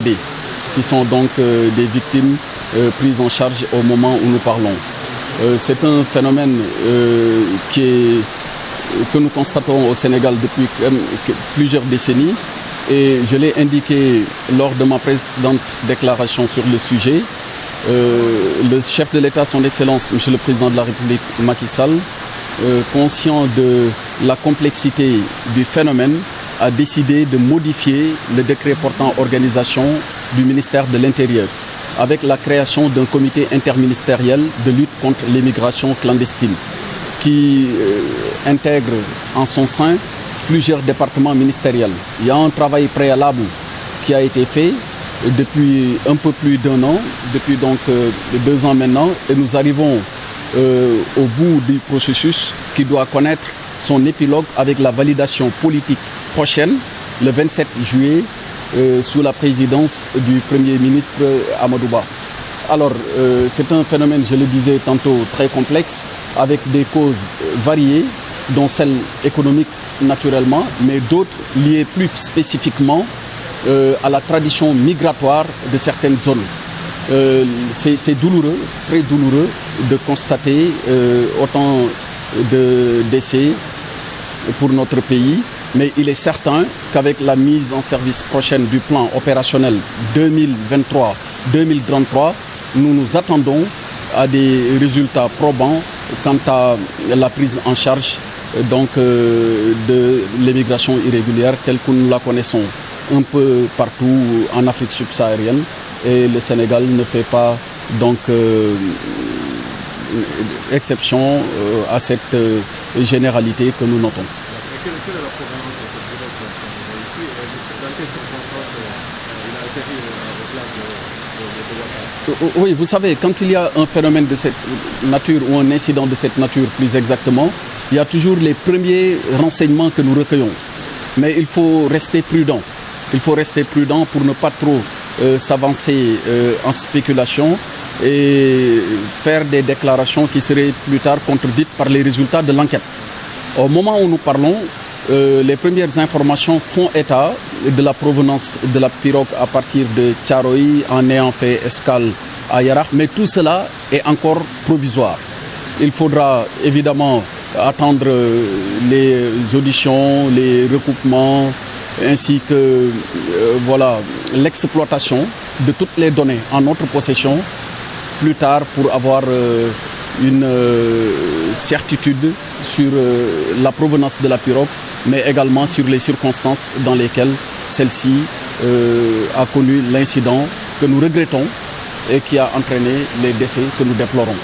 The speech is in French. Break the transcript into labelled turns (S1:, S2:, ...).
S1: qui sont donc des victimes prises en charge au moment où nous parlons. C'est un phénomène que nous constatons au Sénégal depuis plusieurs décennies et je l'ai indiqué lors de ma précédente déclaration sur le sujet. Le chef de l'État, son Excellence, Monsieur le Président de la République, Macky Sall, conscient de la complexité du phénomène, a décidé de modifier le décret portant organisation du ministère de l'Intérieur avec la création d'un comité interministériel de lutte contre l'immigration clandestine qui intègre en son sein plusieurs départements ministériels. Il y a un travail préalable qui a été fait depuis un peu plus d'un an, depuis donc 2 ans maintenant, et nous arrivons au bout du processus qui doit connaître son épilogue avec la validation politique prochaine, le 27 juillet, sous la présidence du Premier ministre Amadou Ba. Alors, c'est un phénomène, je le disais tantôt, très complexe, avec des causes variées, dont celle économique naturellement, mais d'autres liées plus spécifiquement à la tradition migratoire de certaines zones. C'est douloureux, très douloureux de constater autant de décès pour notre pays, mais il est certain qu'avec la mise en service prochaine du plan opérationnel 2023-2033, nous nous attendons à des résultats probants quant à la prise en charge donc, de l'immigration irrégulière telle que nous la connaissons un peu partout en Afrique subsaharienne, et le Sénégal ne fait pas donc exception à cette généralité que nous notons.
S2: Quelle est la provenance de ce pilote ici et dans quelles circonstances il a atterri au plan de Ouattara?
S1: Oui, vous savez, quand il y a un phénomène de cette nature ou un incident de cette nature plus exactement, il y a toujours les premiers renseignements que nous recueillons. Mais il faut rester prudent. Il faut rester prudent pour ne pas trop s'avancer en spéculation et faire des déclarations qui seraient plus tard contredites par les résultats de l'enquête. Au moment où nous parlons, les premières informations font état de la provenance de la pirogue à partir de Thiaroye en ayant fait escale à Yarax, mais tout cela est encore provisoire. Il faudra évidemment attendre les auditions, les recoupements, ainsi que voilà, l'exploitation de toutes les données en notre possession plus tard pour avoir une certitude sur la provenance de la pirogue, mais également sur les circonstances dans lesquelles celle-ci a connu l'incident que nous regrettons et qui a entraîné les décès que nous déplorons.